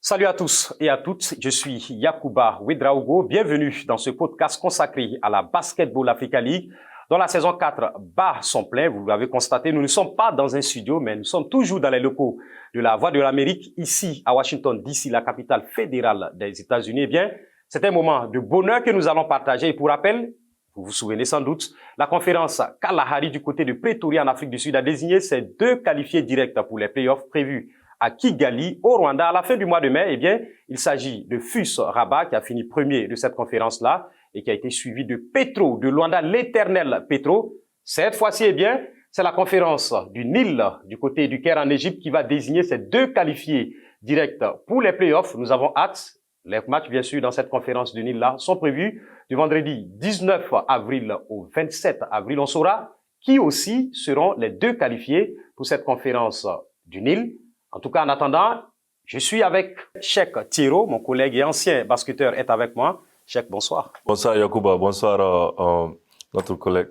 Salut à tous et à toutes, je suis Yacouba Ouedraogo. Bienvenue dans ce podcast consacré à la Basketball Africa League, dont la saison 4 bat son plein. Vous l'avez constaté, nous ne sommes pas dans un studio, mais nous sommes toujours dans les locaux de la Voix de l'Amérique, ici à Washington, DC, la capitale fédérale des États-Unis. Eh bien, c'est un moment de bonheur que nous allons partager. Et pour rappel, vous vous souvenez sans doute, la conférence Kalahari du côté de Pretoria en Afrique du Sud a désigné ses 2 qualifiés directs pour les playoffs prévus à Kigali, au Rwanda, à la fin du mois de mai. Eh bien, il s'agit de FUS Rabat qui a fini premier de cette conférence-là et qui a été suivi de Petro, de Luanda, l'éternel Petro. Cette fois-ci, eh bien, c'est la conférence du Nil du côté du Caire en Égypte qui va désigner ces 2 qualifiés directs pour les playoffs. Nous avons hâte. Les matchs, bien sûr, dans cette conférence du Nil-là sont prévus du vendredi 19 avril au 27 avril. On saura qui aussi seront les 2 qualifiés pour cette conférence du Nil. En tout cas, en attendant, je suis avec Cheikh Thiero, mon collègue et ancien basketteur est avec moi. Cheikh, bonsoir. Bonsoir Yacouba, bonsoir notre collègue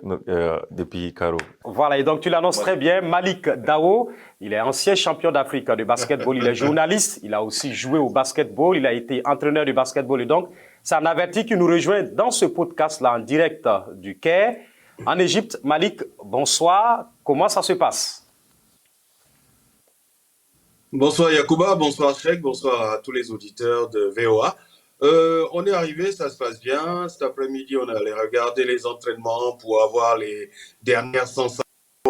depuis Caro. Voilà, et donc tu l'annonces très bien, Malik Dao, il est ancien champion d'Afrique de basketball, il est journaliste, il a aussi joué au basketball, il a été entraîneur de basketball et donc c'est un averti qui nous rejoint dans ce podcast-là en direct du Caire, en Égypte. Malik, bonsoir, comment ça se passe? Bonsoir Yacouba, bonsoir Cheikh, bonsoir à tous les auditeurs de VOA. On est arrivé, ça se passe bien. Cet après-midi, on allait regarder les entraînements pour avoir les dernières sensations.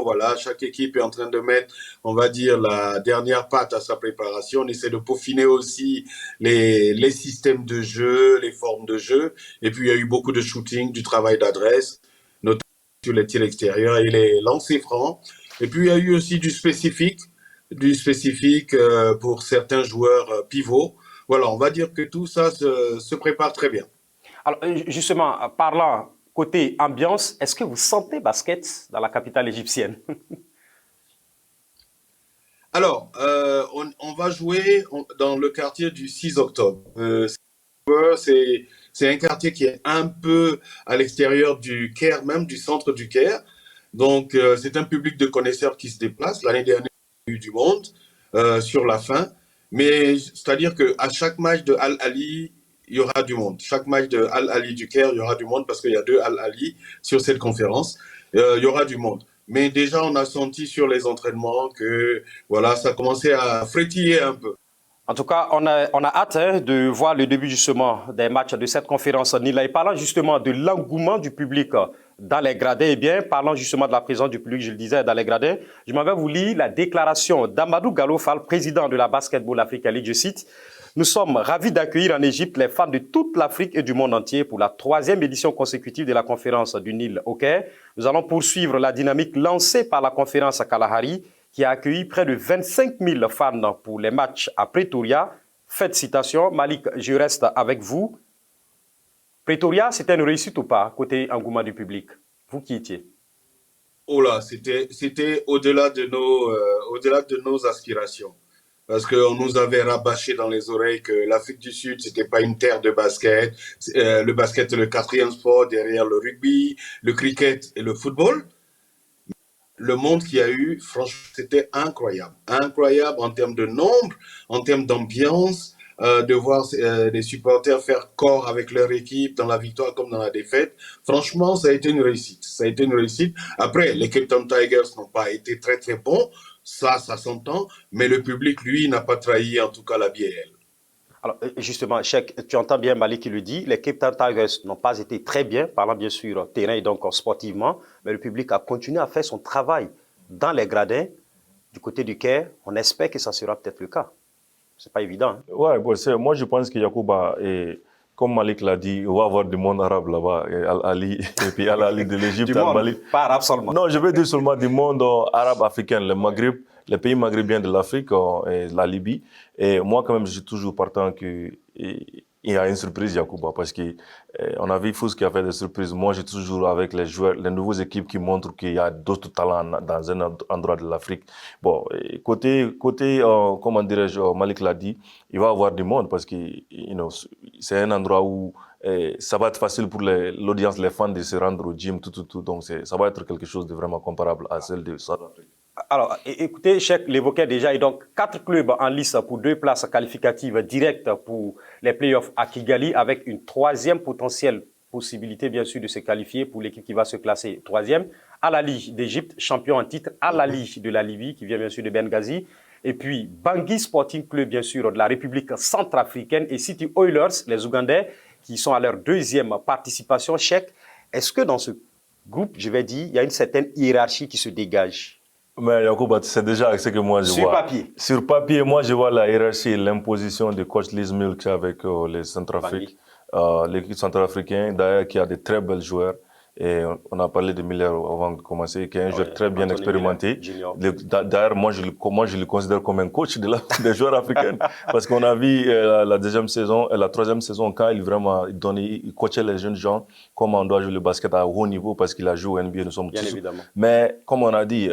Voilà, chaque équipe est en train de mettre, on va dire, la dernière patte à sa préparation. On essaie de peaufiner aussi les systèmes de jeu, les formes de jeu. Et puis, il y a eu beaucoup de shooting, du travail d'adresse, notamment sur les tirs extérieurs et les lancers francs. Et puis, il y a eu aussi du spécifique pour certains joueurs pivots. Voilà, on va dire que tout ça se prépare très bien. Alors, justement, parlant côté ambiance, est-ce que vous sentez basket dans la capitale égyptienne? Alors, on va jouer dans le quartier du 6 octobre. C'est un quartier qui est un peu à l'extérieur du Caire, même du centre du Caire. Donc, c'est un public de connaisseurs qui se déplace. L'année dernière, il y a eu du monde sur la fin. Mais c'est-à-dire qu'à chaque match de Al-Ali, il y aura du monde. Chaque match de Al-Ali du Caire, il y aura du monde parce qu'il y a 2 Al-Ali sur cette conférence. Il y aura du monde. Mais déjà, on a senti sur les entraînements que voilà, ça commençait à frétiller un peu. En tout cas, on a hâte de voir le début justement des matchs de cette conférence Nil. Et parlant justement de l'engouement du public dans les gradins, eh bien, parlant justement de la présence du public, je le disais, dans les gradins, je m'en vais vous lire la déclaration d'Amadou Gallo Fall, président de la Basketball Africa League. Je cite: « Nous sommes ravis d'accueillir en Égypte les fans de toute l'Afrique et du monde entier pour la 3e édition consécutive de la conférence du Nil au Caire. Nous allons poursuivre la dynamique lancée par la conférence Kalahari, qui a accueilli près de 25 000 fans pour les matchs à Pretoria. » Faites citation. Malik, je reste avec vous. Pretoria, c'était une réussite ou pas, côté engouement du public? Vous qui étiez? Oh là, c'était au-delà de nos aspirations. Parce qu'on nous avait rabâché dans les oreilles que l'Afrique du Sud, c'était pas une terre de basket. Le basket est le 4e sport derrière le rugby, le cricket et le football. Le monde qu'il y a eu, franchement, c'était incroyable. Incroyable en termes de nombre, en termes d'ambiance, de voir les supporters faire corps avec leur équipe dans la victoire comme dans la défaite. Franchement, ça a été une réussite. Ça a été une réussite. Après, les Cape Town Tigers n'ont pas été très, très bons. Ça s'entend. Mais le public, lui, n'a pas trahi, en tout cas, la BAL. Alors, justement, Cheikh, tu entends bien Malik qui le dit, les Cape Town Tigers n'ont pas été très bien, parlant bien sûr terrain et donc sportivement, mais le public a continué à faire son travail dans les gradins du côté du Caire. On espère que ça sera peut-être le cas. C'est pas évident. Hein? Ouais, bon, moi je pense que Yacouba, comme Malik l'a dit, on va avoir du monde arabe là-bas, Al-Ali, et puis Al-Ali de l'Égypte. Du monde, pas arabe seulement. Non, je veux dire seulement du monde arabe africain, le Maghreb, les pays maghrébiens de l'Afrique et la Libye. Et moi, quand même, je suis toujours partant qu'il y a une surprise, Yacouba, parce qu'on a vu Fous qui a fait des surprises. Moi, j'ai toujours avec les joueurs, les nouvelles équipes qui montrent qu'il y a d'autres talents dans un endroit de l'Afrique. Bon, côté comment dirais-je, Malik l'a dit, il va y avoir du monde parce que c'est un endroit où ça va être facile pour l'audience, les fans de se rendre au gym, tout. Donc, ça va être quelque chose de vraiment comparable à celle de South Afrique. Alors, écoutez, Cheikh l'évoquait déjà, et donc 4 clubs en lice pour 2 places qualificatives directes pour les playoffs à Kigali, avec une 3e potentielle possibilité, bien sûr, de se qualifier pour l'équipe qui va se classer 3e. Al Ahly d'Égypte, champion en titre, Al Ahly de la Libye, qui vient bien sûr de Benghazi, et puis Bangui Sporting Club, bien sûr, de la République centrafricaine, et City Oilers, les Ougandais, qui sont à leur 2e participation. Cheikh, est-ce que dans ce groupe, je vais dire, il y a une certaine hiérarchie qui se dégage? Mais Yacouba, c'est déjà ce que moi je vois. Sur papier. Sur papier, moi je vois la hiérarchie et l'imposition de coach Liz Milk avec les Centrafriques. L'équipe centrafricaine, d'ailleurs, qui a de très belles joueurs. Et on a parlé de Miller avant de commencer, qui est un joueur très bien expérimenté. D'ailleurs, moi je le considère comme un coach des joueurs africains. Parce qu'on a vu la 2e saison, la 3e saison, quand il coachait les jeunes gens, comment on doit jouer le basket à haut niveau, parce qu'il a joué au NBA, nous sommes bien tous. Évidemment. Mais comme on a dit,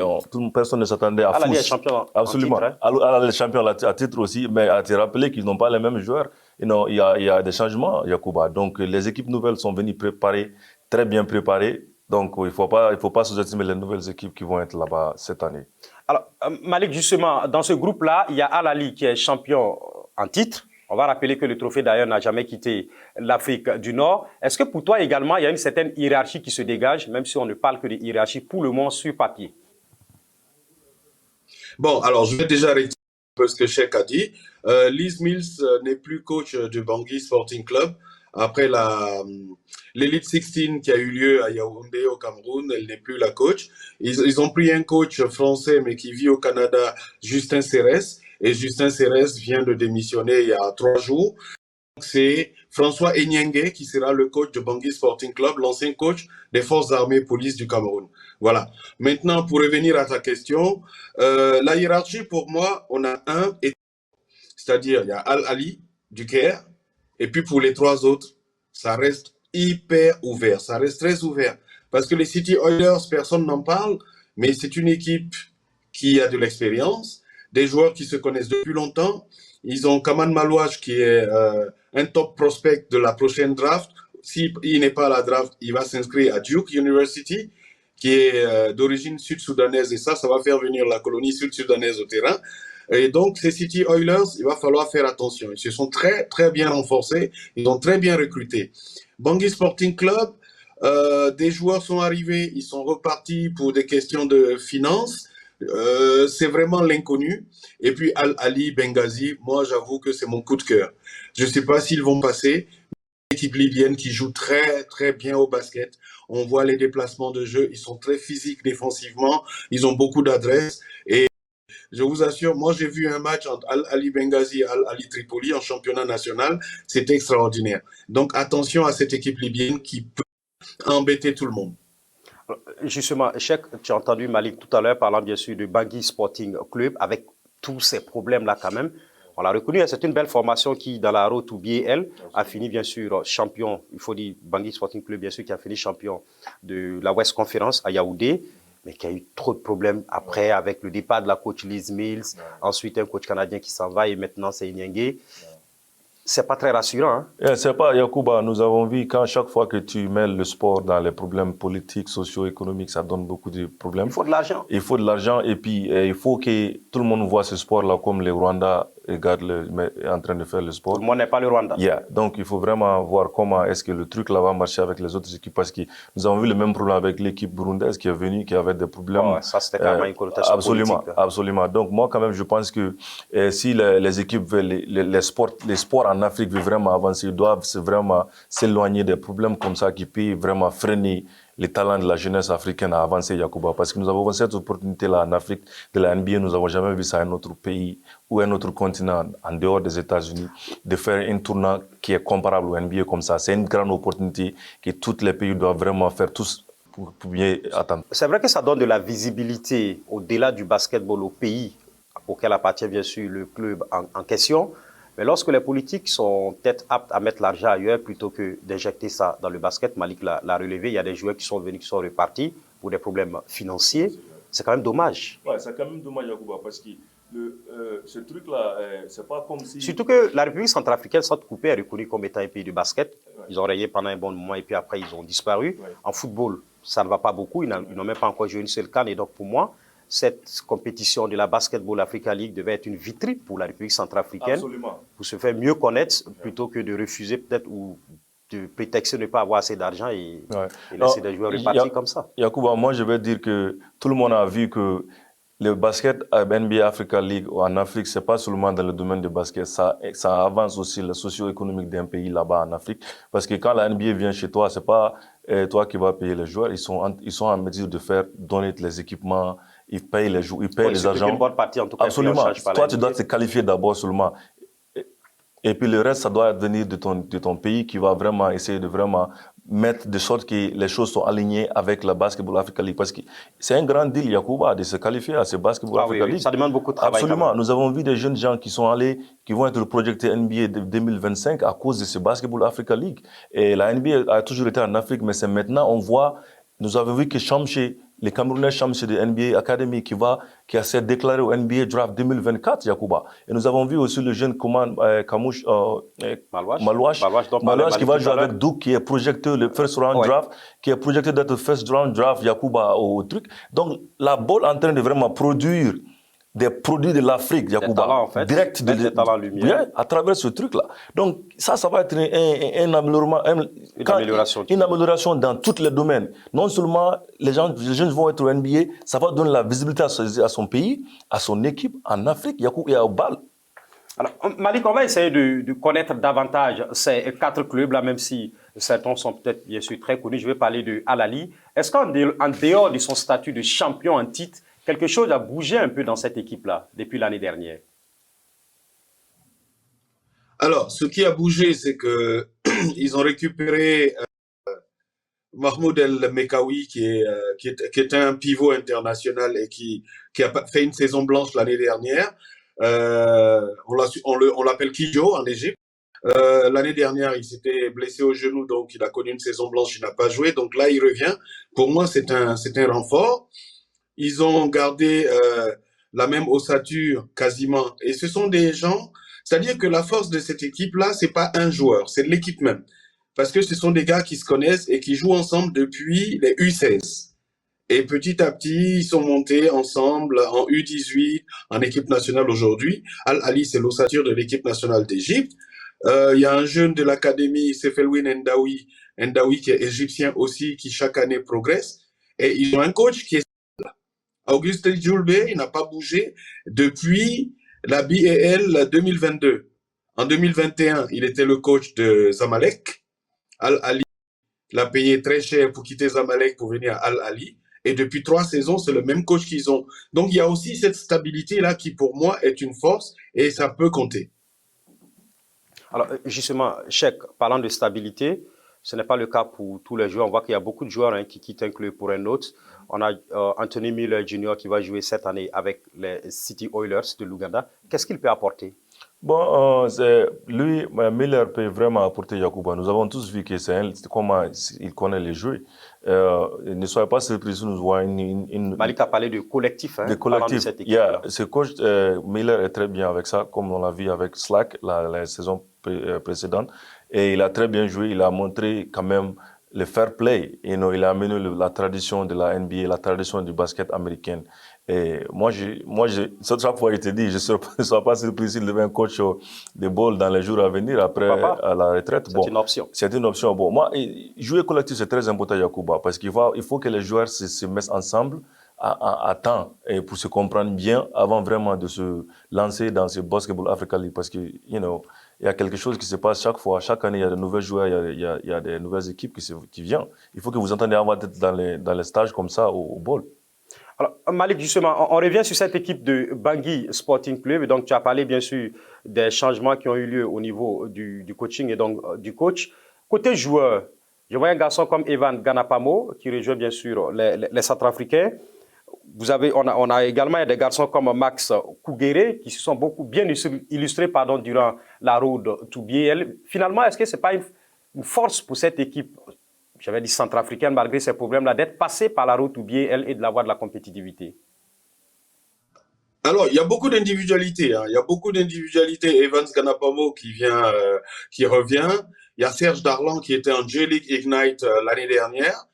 personne ne s'attendait à Al Ahly est champion absolument. En titre, Al Ahly est champion à titre aussi, mais à te rappeler qu'ils n'ont pas les mêmes joueurs. Il y a des changements, Yacouba. Donc les équipes nouvelles sont venues préparées, très bien préparées. Donc il faut pas sous-estimer les nouvelles équipes qui vont être là-bas cette année. Alors Malik, justement, dans ce groupe-là, il y a Al Ahly qui est champion en titre. On va rappeler que le trophée d'ailleurs n'a jamais quitté l'Afrique du Nord. Est-ce que pour toi également, il y a une certaine hiérarchie qui se dégage, même si on ne parle que de hiérarchie pour le moment sur papier? Bon, alors je vais déjà rectifier un peu ce que Cheikh a dit. Liz Mills n'est plus coach du Bangui Sporting Club. Après l'Elite 16 qui a eu lieu à Yaoundé au Cameroun, elle n'est plus la coach. Ils ont pris un coach français mais qui vit au Canada, Justin Cérès. Et Justin Cérès vient de démissionner il y a 3 jours. C'est François Enyenge qui sera le coach de Bangui Sporting Club, l'ancien coach des Forces armées police du Cameroun. Voilà. Maintenant, pour revenir à ta question, la hiérarchie, pour moi, on a c'est-à-dire il y a Al Ahly du Caire, et puis pour les 3 autres, ça reste hyper ouvert, ça reste très ouvert. Parce que les City Oilers, personne n'en parle, mais c'est une équipe qui a de l'expérience, des joueurs qui se connaissent depuis longtemps. Ils ont Kaman Malouage qui est un top prospect de la prochaine draft. S'il n'est pas à la draft, il va s'inscrire à Duke University, qui est d'origine sud-soudanaise. Et ça va faire venir la colonie sud-soudanaise au terrain. Et donc, ces City Oilers, il va falloir faire attention. Ils se sont très, très bien renforcés. Ils ont très bien recruté. Bangui Sporting Club, des joueurs sont arrivés. Ils sont repartis pour des questions de finances. C'est vraiment l'inconnu. Et puis Al Ahly, Benghazi, moi j'avoue que c'est mon coup de cœur. Je ne sais pas s'ils vont passer. L'équipe libyenne qui joue très très bien au basket. On voit les déplacements de jeu. Ils sont très physiques défensivement. Ils ont beaucoup d'adresse. Et je vous assure, moi j'ai vu un match entre Al Ahly Benghazi et Al Ahly Tripoli en championnat national. C'est extraordinaire. Donc attention à cette équipe libyenne qui peut embêter tout le monde. Justement, Cheikh, tu as entendu Malik tout à l'heure parlant bien sûr de Bangui Sporting Club avec tous ces problèmes-là quand même. On l'a reconnu, c'est une belle formation qui, dans la road to BL, a fini bien sûr champion, il faut dire Bangui Sporting Club bien sûr, qui a fini champion de la West Conference à Yaoundé, mais qui a eu trop de problèmes après avec le départ de la coach Liz Mills, ensuite un coach canadien qui s'en va et maintenant c'est Enyenge. C'est pas très rassurant. Hein? C'est pas, Yacouba, nous avons vu qu'à chaque fois que tu mêles le sport dans les problèmes politiques, socio-économiques, ça donne beaucoup de problèmes. Il faut de l'argent. Il faut de l'argent et puis il faut que tout le monde voit ce sport-là comme les Rwandais en train de faire le sport. Tout le monde n'est pas le Rwanda. Yeah. Donc il faut vraiment voir comment est-ce que le truc là va marcher avec les autres équipes parce que nous avons vu le même problème avec l'équipe burundaise qui est venue, qui avait des problèmes. Oh, ça c'était carrément une connotation absolument, politique. Absolument. Donc moi quand même je pense que si les équipes veulent, les sports en Afrique veulent vraiment avancer, ils doivent vraiment s'éloigner des problèmes comme ça qui peuvent vraiment freiner les talents de la jeunesse africaine à avancer, Yacouba. Parce que nous avons cette opportunité-là en Afrique de la NBA, nous n'avons jamais vu ça dans un autre pays ou un autre continent en dehors des États-Unis, de faire un tournoi qui est comparable au NBA comme ça. C'est une grande opportunité que tous les pays doivent vraiment faire tous pour bien attendre. C'est vrai que ça donne de la visibilité au-delà du basketball au pays auquel appartient bien sûr le club en question. Mais lorsque les politiques sont peut-être aptes à mettre l'argent ailleurs plutôt que d'injecter ça dans le basket, Malik l'a relevé, il y a des joueurs qui sont venus, qui sont repartis pour des problèmes financiers. C'est quand même dommage. Ouais, c'est quand même dommage, Yacouba, parce que ce truc-là, c'est pas comme si... Surtout que la République centrafricaine, sans te couper, est reconnue comme étant un pays de basket. Ils ont rayé pendant un bon moment et puis après, ils ont disparu. En football, ça ne va pas beaucoup. Ils n'ont même pas encore joué une seule CAN. Et donc, pour moi, cette compétition de la Basketball Africa League devait être une vitrine pour la République centrafricaine. Absolument. Pour se faire mieux connaître, plutôt que de refuser peut-être ou de prétexter ne pas avoir assez d'argent et laisser des joueurs repartir comme ça. Yacouba, moi je vais dire que tout le monde a vu que le basket à NBA Africa League en Afrique, c'est pas seulement dans le domaine du basket, ça avance aussi le socio-économique d'un pays là-bas en Afrique. Parce que quand la NBA vient chez toi, c'est pas toi qui vas payer les joueurs, ils sont en mesure de donner les équipements, ils payent les joueurs, ils payent les agents. Une bonne partie en tout cas. Absolument. Toi, tu dois te qualifier d'abord seulement. Et puis le reste, ça doit venir de ton pays qui va vraiment essayer de vraiment mettre de sorte que les choses sont alignées avec la Basketball Africa League. Parce que c'est un grand deal, Yacouba, de se qualifier à ce Basketball Africa League. Ça demande beaucoup de travail. Absolument. Nous avons vu des jeunes gens qui sont allés, qui vont être projetés NBA de 2025 à cause de ce Basketball Africa League. Et la NBA a toujours été en Afrique, mais c'est maintenant, on voit, nous avons vu que Chamché, le Camerounais Chamché de NBA Academy qui s'est déclaré au NBA Draft 2024, Yacouba. Et nous avons vu aussi le jeune Kamouche Malouache qui va jouer avec Duke, qui est projeté le first round draft, qui est projeté d'être first round draft, Yacouba, au truc. Donc, la balle est en train de vraiment produire des produits de l'Afrique, Yacouba, en fait, direct à travers ce truc-là. Donc, ça va être une amélioration dans tous les domaines. Non seulement les jeunes vont être au NBA, ça va donner la visibilité à son pays, à son équipe en Afrique, Yacouba, et au BAL. Alors, Malik, on va essayer de connaître davantage ces 4 clubs-là, même si certains sont peut-être bien sûr très connus. Je vais parler de Al Ahly. Est-ce qu'en dehors de son statut de champion en titre, quelque chose a bougé un peu dans cette équipe-là depuis l'année dernière? Alors, ce qui a bougé, c'est que ils ont récupéré Mahmoud El Mekawi, qui est un pivot international et qui a fait une saison blanche l'année dernière. On l'appelle Kijo en Égypte. L'année dernière, il s'était blessé au genou, donc il a connu une saison blanche, il n'a pas joué. Donc là, il revient. Pour moi, c'est un renfort. Ils ont gardé la même ossature quasiment. Et ce sont des gens, c'est-à-dire que la force de cette équipe-là, c'est pas un joueur, c'est l'équipe même. Parce que ce sont des gars qui se connaissent et qui jouent ensemble depuis les U16. Et petit à petit, ils sont montés ensemble en U18, en équipe nationale aujourd'hui. Al Ahly, c'est l'ossature de l'équipe nationale d'Égypte. Il y a un jeune de l'académie, Sefelwin Ndawi, qui est égyptien aussi, qui chaque année progresse. Et ils ont un coach qui est Auguste Djoulbe, il n'a pas bougé depuis la BAL 2022. En 2021, il était le coach de Zamalek. Al Ahly l'a payé très cher pour quitter Zamalek pour venir à Al Ahly. Et depuis 3 saisons, c'est le même coach qu'ils ont. Donc, il y a aussi cette stabilité-là qui, pour moi, est une force et ça peut compter. Alors, justement, Cheikh, parlant de stabilité, ce n'est pas le cas pour tous les joueurs. On voit qu'il y a beaucoup de joueurs qui quittent un club pour un autre. On a Anthony Miller Jr. qui va jouer cette année avec les City Oilers de l'Ouganda. Qu'est-ce qu'il peut apporter? Bon, Miller peut vraiment apporter Yacouba. Nous avons tous vu que comment il connaît les jeux. Ne soyez pas surpris si nous voyons Malik a parlé de collectif. De collectif. Ce coach Miller est très bien avec ça, comme on l'a vu avec Slack la saison précédente. Et il a très bien joué. Il a montré quand même le fair play. Il a amené la tradition de la NBA, la tradition du basket américain. Et moi, chaque fois, je te dis, je ne serai pas surpris s'il devient un coach de ball dans les jours à venir, après à la retraite. C'est une option. C'est une option. Bon, moi, jouer collectif, c'est très important, Yacouba, parce qu'il faut que les joueurs se mettent ensemble à temps et pour se comprendre bien avant vraiment de se lancer dans ce Basketball Africa League. Parce que, il y a quelque chose qui se passe chaque fois. Chaque année, il y a de nouveaux joueurs, il y a des nouvelles équipes qui viennent. Il faut que vous entendiez avant d'être dans les stages comme ça au ball. Alors, Malik, justement, on revient sur cette équipe de Bangui Sporting Club. Et donc, tu as parlé, bien sûr, des changements qui ont eu lieu au niveau du coaching et donc du coach. Côté joueur, je vois un garçon comme Evan Ganapamo qui rejoint, bien sûr, les Centrafricains. On a également des garçons comme Max Kougere qui se sont bien illustrés durant la road to BAL. Finalement, est-ce que ce n'est pas une force pour cette équipe, j'avais dit centrafricaine, malgré ces problèmes-là, d'être passé par la route ou BAL et de l'avoir de la compétitivité? Alors, il y a beaucoup d'individualités. Il y a beaucoup d'individualités. Evans Ganapamo qui revient. Il y a Serge Darlan qui était en J-League Ignite l'année dernière.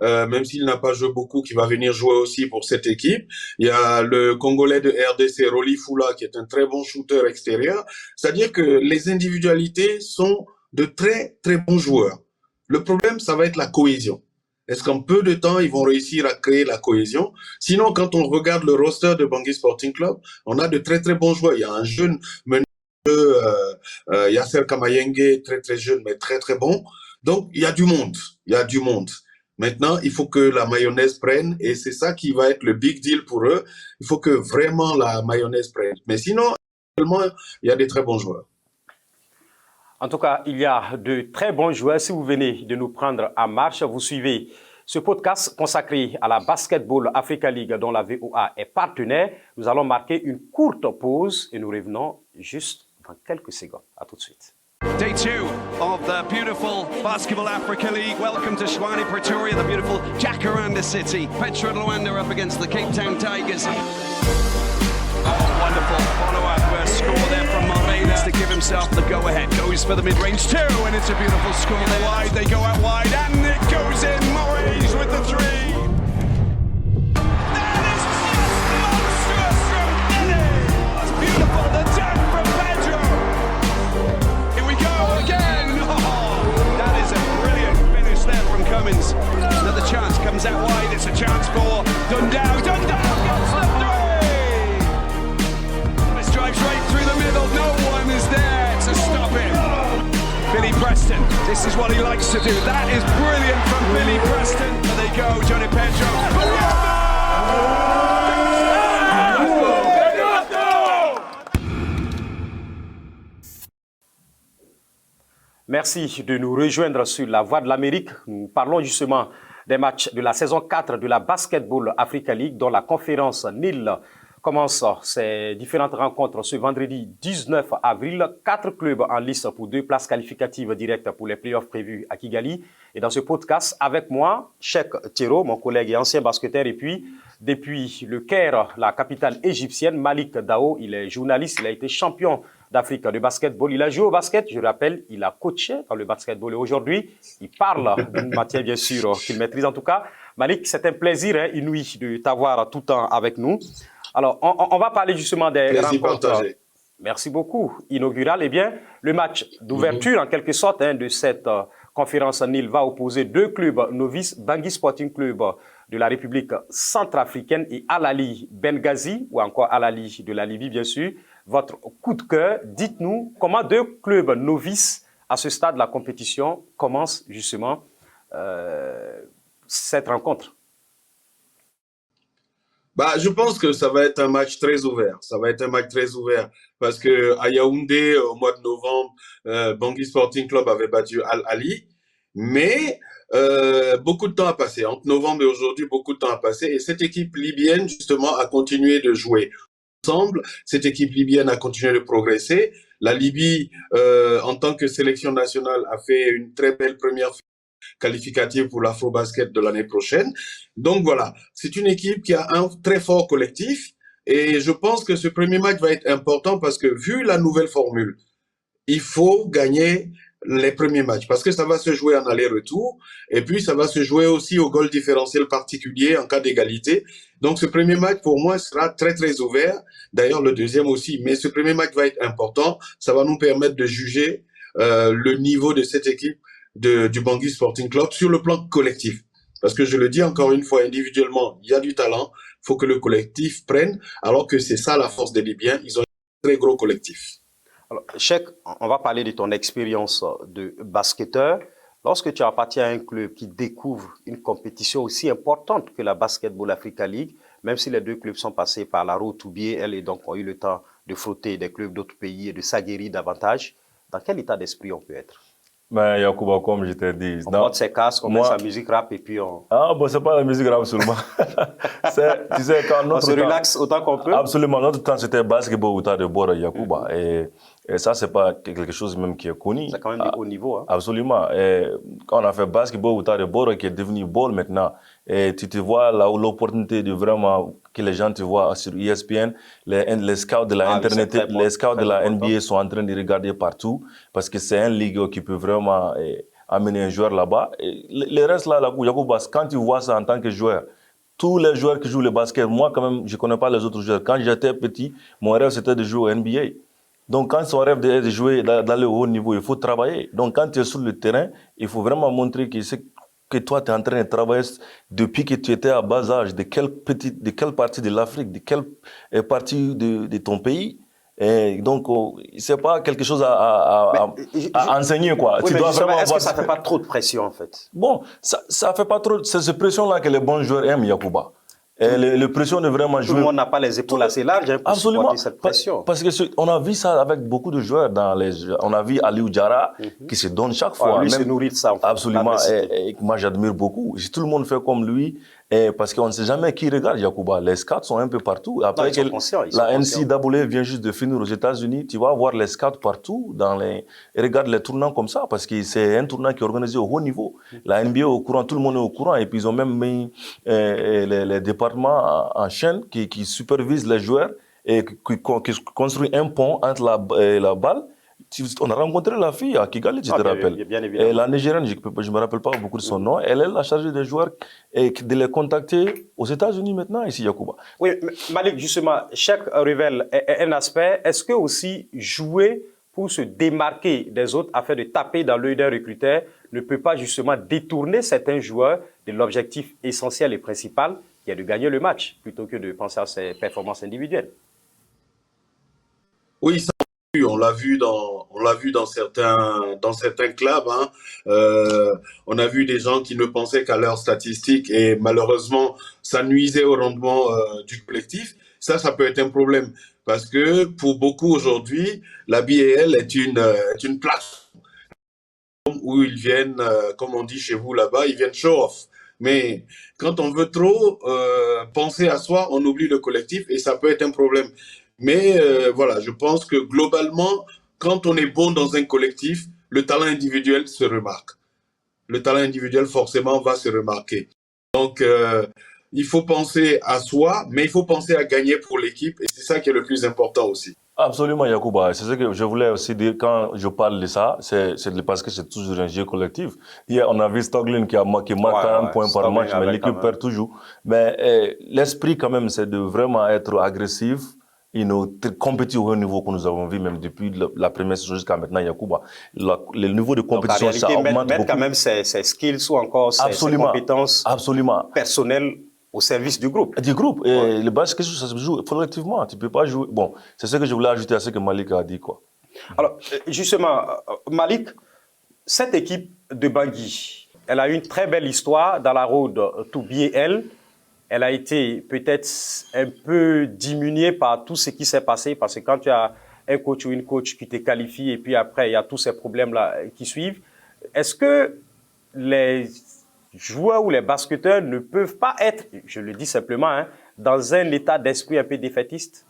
même s'il n'a pas joué beaucoup, qui va venir jouer aussi pour cette équipe. Il y a le Congolais de RDC, Rolly Fula, qui est un très bon shooter extérieur. C'est-à-dire que les individualités sont de très, très bons joueurs. Le problème, ça va être la cohésion. Est-ce qu'en peu de temps, ils vont réussir à créer la cohésion? Sinon, quand on regarde le roster de Bangui Sporting Club, on a de très, très bons joueurs. Il y a un jeune meneur, Yasser Kamayenge, très, très jeune, mais très, très bon. Donc, il y a du monde. Il y a du monde. Maintenant, il faut que la mayonnaise prenne et c'est ça qui va être le big deal pour eux. Il faut que vraiment la mayonnaise prenne. Mais sinon, actuellement, il y a des très bons joueurs. En tout cas, il y a de très bons joueurs. Si vous venez de nous prendre en marche, vous suivez ce podcast consacré à la Basketball Africa League dont la VOA est partenaire. Nous allons marquer une courte pause et nous revenons juste dans quelques secondes. À tout de suite. Day 2 of the beautiful Basketball Africa League. Welcome to Shwani Pretoria, the beautiful Jacaranda city. Petro Luanda up against the Cape Town Tigers. Wonderful follow-up score there from Marina to give himself the go-ahead. Goes for the mid-range too, and it's a beautiful score. They're wide, they go out wide, and it goes in. Maurice with the three. That is just monstrous from Billy. That's beautiful, the dunk from Pedro. Here we go again. Oh, that is a brilliant finish there from Cummins. Another chance comes out wide. It's a chance for Dundao. Dundao gets the three. Drives right through the middle, no one is there to stop him. Billy Preston, this is what he likes to do. That is brilliant from Billy Preston. There they go, Johnny Pedro. Merci de nous rejoindre sur la Voix de l'Amérique. Nous parlons justement des matchs de la saison 4 de la Basketball Africa League dont la conférence NIL commence ces différentes rencontres ce vendredi 19 avril. 4 clubs en lice pour 2 places qualificatives directes pour les playoffs prévus à Kigali. Et dans ce podcast, avec moi, Cheikh Thiero, mon collègue et ancien basketteur. Et puis, depuis le Caire, la capitale égyptienne, Malik Dao, il est journaliste, il a été champion d'Afrique de basketball. Il a joué au basket, je le rappelle, il a coaché dans le basketball. Et aujourd'hui, il parle d'une matière, bien sûr, qu'il maîtrise en tout cas. Malik, c'est un plaisir inouï de t'avoir tout le temps avec nous. Alors, on va parler justement des rencontres. Partagé. Merci beaucoup. Inaugurales. Eh bien, le match d'ouverture, en quelque sorte, de cette conférence NIL va opposer 2 clubs novices, Bangui Sporting Club de la République centrafricaine et Al Ahly Benghazi, ou encore Al Ahly de la Libye, bien sûr. Votre coup de cœur, dites-nous comment 2 clubs novices à ce stade de la compétition commencent justement cette rencontre. Bah, je pense que ça va être un match très ouvert. Ça va être un match très ouvert parce que à Yaoundé, au mois de novembre, Bangui Sporting Club avait battu Al Ahly, mais beaucoup de temps a passé. Entre novembre et aujourd'hui, beaucoup de temps a passé. Et cette équipe libyenne, justement, a continué de jouer ensemble. Cette équipe libyenne a continué de progresser. La Libye, en tant que sélection nationale, a fait une très belle première qualificative pour l'Afrobasket de l'année prochaine. Donc voilà, c'est une équipe qui a un très fort collectif et je pense que ce premier match va être important parce que vu la nouvelle formule, il faut gagner les premiers matchs parce que ça va se jouer en aller-retour et puis ça va se jouer aussi au goal différentiel particulier en cas d'égalité. Donc ce premier match pour moi sera très très ouvert, d'ailleurs le deuxième aussi, mais ce premier match va être important, ça va nous permettre de juger le niveau de cette équipe du Bangui Sporting Club sur le plan collectif. Parce que je le dis encore une fois, individuellement, il y a du talent, il faut que le collectif prenne, alors que c'est ça la force des Libyens, ils ont un très gros collectif. Alors, Cheikh, on va parler de ton expérience de basketteur. Lorsque tu appartiens à un club qui découvre une compétition aussi importante que la Basketball Africa League, même si les 2 clubs sont passés par la route ou bien elles et donc ont eu le temps de frotter des clubs d'autres pays et de s'aguerrir davantage, dans quel état d'esprit on peut être? Ben, Yacouba, comme je t'ai dit. On porte ses casques, on met sa musique rap et puis on... Ah, bon, c'est pas la musique rap seulement. Tu sais, quand notre on se relaxe autant qu'on peut. Absolument. Notre temps, c'était basketball au temps de Bora Yacouba. Et ça, c'est pas quelque chose même qui est connu. C'est quand même du haut niveau. Hein. Absolument. Et quand on a fait basketball au temps de Bora, qui est devenu ball maintenant, et tu te vois là où l'opportunité de vraiment que les gens te voient sur ESPN, les scouts de la Internet, les scouts de la NBA sont en train de regarder partout parce que c'est une ligue qui peut vraiment amener un joueur là-bas. Les restes là, Yacouba, quand tu vois ça en tant que joueur, tous les joueurs qui jouent le basket, moi quand même, je ne connais pas les autres joueurs. Quand j'étais petit, mon rêve c'était de jouer au NBA. Donc quand son rêve est de jouer, d'aller au haut niveau, il faut travailler. Donc quand tu es sur le terrain, il faut vraiment montrer que toi, tu es en train de travailler depuis que tu étais à bas âge, de quelle partie de l'Afrique, de quelle partie de ton pays. Et donc, c'est pas quelque chose à enseigner, quoi. Oui, tu dois vraiment est-ce que ça fait pas trop de pression, en fait? Bon, ça fait pas trop. C'est cette pression-là que les bons joueurs aiment, Yacouba. Et les pressions de vraiment jouer. Tout le monde n'a pas les épaules assez larges pour supporter cette pression. Parce que on a vu ça avec beaucoup de joueurs on a vu Aliou Diarra qui se donne chaque fois. Lui se nourrit de ça. En fait, absolument. Et moi, j'admire beaucoup. Si tout le monde fait comme lui, parce qu'on ne sait jamais qui regarde Yacouba. Les scouts sont un peu partout. Après que la NCAA vient juste de finir aux États-Unis, tu vas voir les scouts partout et regarde les tournants comme ça, parce que c'est un tournant qui est organisé au haut niveau. La NBA est au courant, tout le monde est au courant, et puis ils ont même mis les départements en chaîne qui supervisent les joueurs et qui construisent un pont entre la balle. On a rencontré la fille à Kigali, tu te rappelles. Bien évidemment. Et la Nigérienne, je ne me rappelle pas beaucoup de son nom, elle est la chargée des joueurs et de les contacter aux États-Unis maintenant, ici, Yacouba. Oui, Malik, justement, chaque révèle un aspect. Est-ce que aussi jouer pour se démarquer des autres afin de taper dans l'œil d'un recruteur ne peut pas justement détourner certains joueurs de l'objectif essentiel et principal qui est de gagner le match plutôt que de penser à ses performances individuelles? Oui, ça, on l'a vu dans certains clubs. Hein. On a vu des gens qui ne pensaient qu'à leurs statistiques et malheureusement, ça nuisait au rendement du collectif. Ça peut être un problème parce que pour beaucoup aujourd'hui, la BAL est une plateforme où ils viennent, comme on dit chez vous là-bas, ils viennent show off. Mais quand on veut trop penser à soi, on oublie le collectif et ça peut être un problème. Mais voilà, je pense que globalement, quand on est bon dans un collectif, le talent individuel se remarque. Le talent individuel, forcément, va se remarquer. Donc, il faut penser à soi, mais il faut penser à gagner pour l'équipe. Et c'est ça qui est le plus important aussi. Absolument, Yacouba. C'est ce que je voulais aussi dire quand je parle de ça. C'est parce que c'est toujours un jeu collectif. Hier, on a vu Stoglin qui marque 40 points par match, mais l'équipe perd toujours. Mais l'esprit, quand même, c'est de vraiment être agressif. Compétir au haut niveau que nous avons vu même depuis la première saison jusqu'à maintenant, Yacouba. Le niveau de compétition, donc, en réalité, ça augmente beaucoup. Mettre quand même ses skills ou encore ses compétences personnelles au service du groupe. Du groupe. Et le basket, ça se joue collectivement. Tu peux pas jouer. Bon, c'est ce que je voulais ajouter à ce que Malik a dit, quoi. Alors, justement, Malik, cette équipe de Bangui, elle a une très belle histoire dans la road to BAL. Elle a été peut-être un peu diminuée par tout ce qui s'est passé, parce que quand tu as un coach ou une coach qui te qualifie et puis après il y a tous ces problèmes-là qui suivent, est-ce que les joueurs ou les basketteurs ne peuvent pas être, je le dis simplement, hein, dans un état d'esprit un peu défaitiste?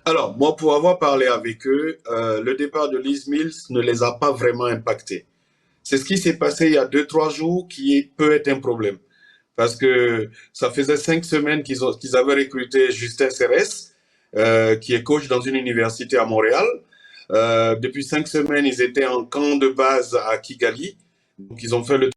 Alors, moi, pour avoir parlé avec eux, le départ de Liz Mills ne les a pas vraiment impactés. C'est ce qui s'est passé il y a 2-3 jours qui peut être un problème. Parce que ça faisait 5 semaines qu'ils avaient recruté Justin Ceres, qui est coach dans une université à Montréal. Depuis 5 semaines, ils étaient en camp de base à Kigali. Donc, ils ont fait le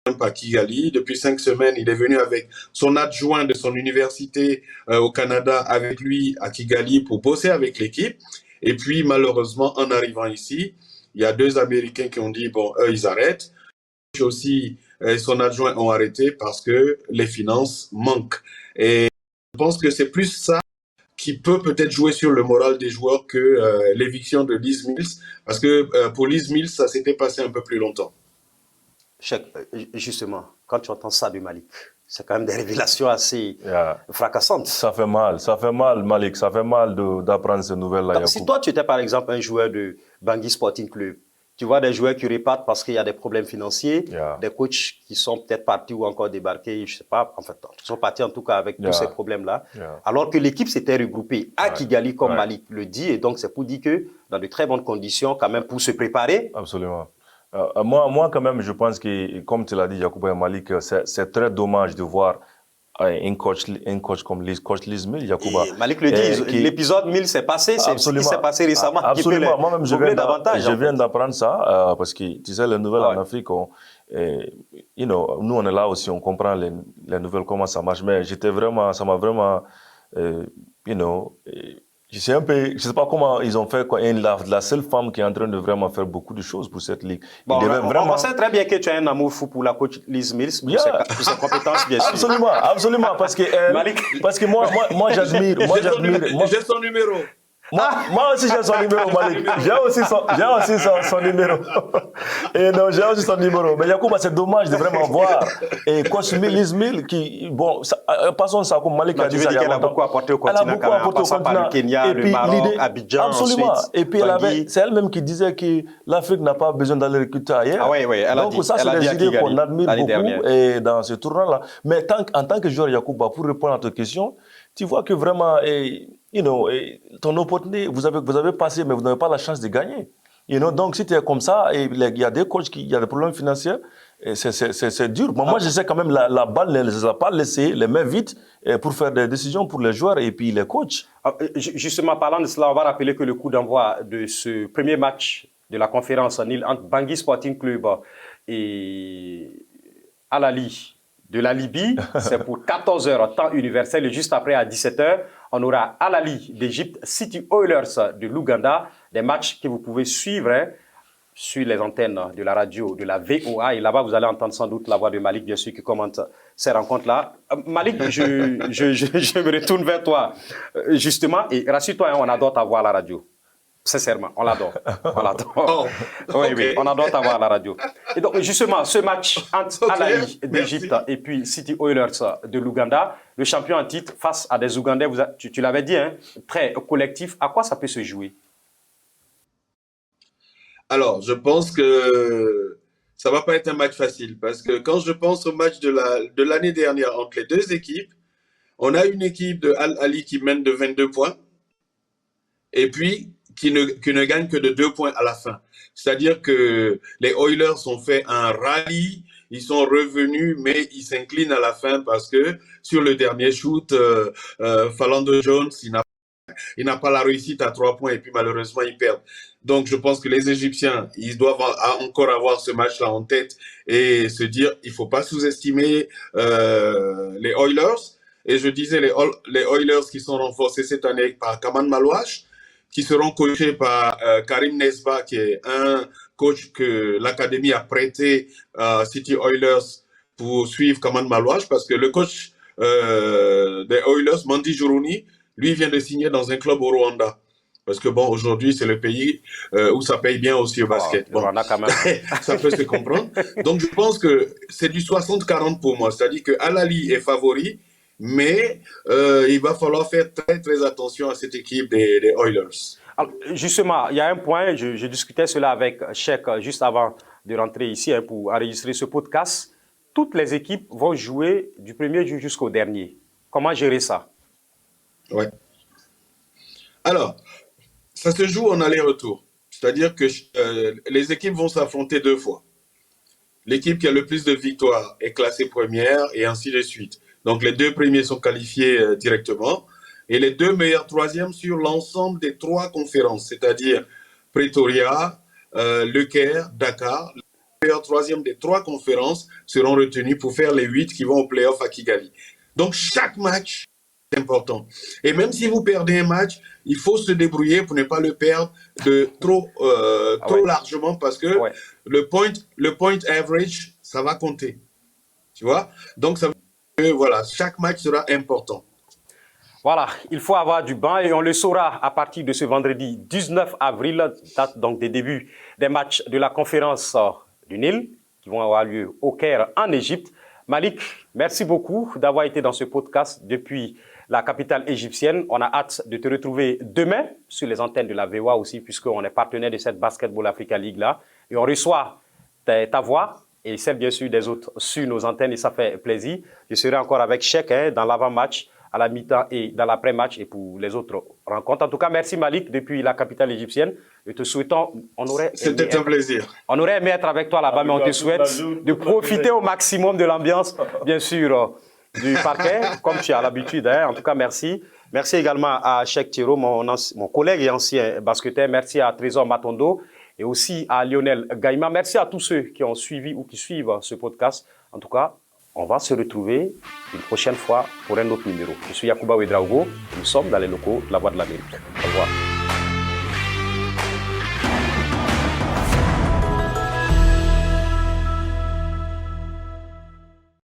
camp à Kigali. Depuis 5 semaines, il est venu avec son adjoint de son université au Canada avec lui à Kigali pour bosser avec l'équipe. Et puis, malheureusement, en arrivant ici, il y a 2 Américains qui ont dit, bon, eux, ils arrêtent. Aussi, son adjoint ont arrêté parce que les finances manquent. Et je pense que c'est plus ça qui peut peut-être jouer sur le moral des joueurs que l'éviction de Liz Mills. Parce que pour Liz Mills, ça s'était passé un peu plus longtemps. Justement, quand tu entends ça de Malik, c'est quand même des révélations assez fracassantes. Ça fait mal, Malik, ça fait mal d'apprendre ces nouvelles-là. Si toi, tu étais par exemple un joueur de Bangui Sporting Club, tu vois des joueurs qui repartent parce qu'il y a des problèmes financiers, des coachs qui sont peut-être partis ou encore débarqués, je ne sais pas, en fait, qui sont partis en tout cas avec tous ces problèmes-là, alors que l'équipe s'était regroupée à Kigali, comme Malik le dit, et donc c'est pour dire que dans de très bonnes conditions, quand même, pour se préparer. Absolument. Moi, quand même, je pense que, comme tu l'as dit, Yacouba et Malik, c'est très dommage de voir un coach comme coach Liz Mill, Yacouba. Malik le dit, l'épisode 1000 s'est passé, c'est ce qui s'est passé récemment. Absolument, moi-même je viens d'apprendre ça, parce que tu sais, les nouvelles en Afrique, nous on est là aussi, on comprend les nouvelles, comment ça marche, mais ça m'a vraiment, je sais pas comment ils ont fait, la seule femme qui est en train de vraiment faire beaucoup de choses pour cette ligue. Bon, on sait très bien que tu as un amour fou pour la coach Liz Mills, pour ses compétences, bien sûr. Absolument, parce que moi j'admire. J'ai son numéro. Moi aussi j'ai son numéro, Malik. J'ai aussi son numéro. Et non, j'ai aussi son numéro. Mais Yacouba, c'est dommage de vraiment voir. Et coach Liz Mill, qui, bon, passons ça comme Malik a dit ça. Elle a beaucoup apporté au continent. Elle a beaucoup apporté au continent. Le Kenya, le Maroc, Abidjan. Absolument. Ensuite, et puis c'est elle-même qui disait que l'Afrique n'a pas besoin d'aller recruter ailleurs. Ah oui, elle a dit. Donc ça, c'est des idées qu'on admire beaucoup et dans ce tournoi-là. Mais en tant que joueur, Yacouba, pour répondre à ta question, tu vois que vraiment, ton opportunité, vous avez passé, mais vous n'avez pas la chance de gagner. Donc, si tu es comme ça, et il y a des coachs il y a des problèmes financiers, c'est dur. Moi, je sais quand même, la balle ne les a pas laissés les mains vides pour faire des décisions pour les joueurs et puis les coachs. Justement, parlant de cela, on va rappeler que le coup d'envoi de ce premier match de la conférence en île entre Bangui Sporting Club et Al Ahly de la Libye, c'est pour 14h temps universel, et juste après à 17h, on aura Al Ahly d'Égypte, City Oilers de l'Ouganda, des matchs que vous pouvez suivre sur les antennes de la radio, de la VOA, et là-bas vous allez entendre sans doute la voix de Malik, bien sûr, qui commente ces rencontres-là. Malik, je me retourne vers toi, justement, et rassure-toi, on adore ta voix à la radio. Sincèrement, on l'adore. Oui, on adore t'avoir à la radio. Et donc, justement, ce match entre Al Ahly d'Égypte et puis City Oilers de l'Ouganda, le champion en titre face à des Ougandais, tu l'avais dit, très collectif. À quoi ça peut se jouer? Alors, je pense que ça va pas être un match facile parce que quand je pense au match de l'année dernière entre les deux équipes, on a une équipe de Al Ahly qui mène de 22 points et puis qui ne gagne que de 2 points à la fin. C'est-à-dire que les Oilers ont fait un rallye, ils sont revenus, mais ils s'inclinent à la fin parce que sur le dernier shoot, Philando Jones, il n'a pas la réussite à 3 points et puis malheureusement, ils perdent. Donc, je pense que les Égyptiens, ils doivent encore avoir ce match-là en tête et se dire, il faut pas sous-estimer les Oilers. Et je disais, les Oilers qui sont renforcés cette année par Kaman Malouache, qui seront coachés par Karim Nesba, qui est un coach que l'académie a prêté à City Oilers pour suivre Kaman Malouache, parce que le coach des Oilers, Mandi Jourouni, lui vient de signer dans un club au Rwanda. Parce que bon, aujourd'hui, c'est le pays où ça paye bien aussi au basket. Bon, quand même. Ça peut se comprendre. Donc, je pense que c'est du 60-40 pour moi. C'est-à-dire que Al Ahly est favori, mais il va falloir faire très, très attention à cette équipe des Oilers. Alors, justement, il y a un point, je discutais cela avec Cheikh juste avant de rentrer ici pour enregistrer ce podcast. Toutes les équipes vont jouer du premier jour jusqu'au dernier. Comment gérer ça? Oui. Alors, ça se joue en aller-retour. C'est-à-dire que les équipes vont s'affronter 2 fois. L'équipe qui a le plus de victoires est classée première et ainsi de suite. Donc, les 2 premiers sont qualifiés directement et les 2 meilleurs troisièmes sur l'ensemble des 3 conférences, c'est-à-dire Pretoria, Le Caire, Dakar. Les meilleurs troisièmes des 3 conférences seront retenus pour faire les 8 qui vont au play-off à Kigali. Donc, chaque match est important. Et même si vous perdez un match, il faut se débrouiller pour ne pas le perdre trop largement parce que le point average, ça va compter. Tu vois? Donc, ça veut dire que voilà, chaque match sera important. Voilà, il faut avoir du banc et on le saura à partir de ce vendredi 19 avril, date donc des débuts des matchs de la conférence du Nil qui vont avoir lieu au Caire en Égypte. Malik, merci beaucoup d'avoir été dans ce podcast depuis la capitale égyptienne. On a hâte de te retrouver demain sur les antennes de la VOA aussi, puisqu'on est partenaire de cette Basketball Africa League-là. Et on reçoit ta voix et celle bien sûr des autres sur nos antennes et ça fait plaisir. Je serai encore avec Cheikh dans l'avant-match, à la mi-temps et dans l'après-match et pour les autres rencontres. En tout cas, merci Malik depuis la capitale égyptienne. Et te souhaitons, c'était un plaisir. On aurait aimé être avec toi là-bas, mais on te souhaite de profiter au maximum de l'ambiance, bien sûr, du parquet, comme tu as l'habitude. Hein. En tout cas, merci. Merci également à Cheikh Thiro, mon collègue et ancien basketteur. Merci à Trésor Matondo et aussi à Lionel Gaïma. Merci à tous ceux qui ont suivi ou qui suivent ce podcast. En tout cas, on va se retrouver une prochaine fois pour un autre numéro. Je suis Yacouba Ouedraogo. Nous sommes dans les locaux de la Voix de l'Amérique. Au revoir.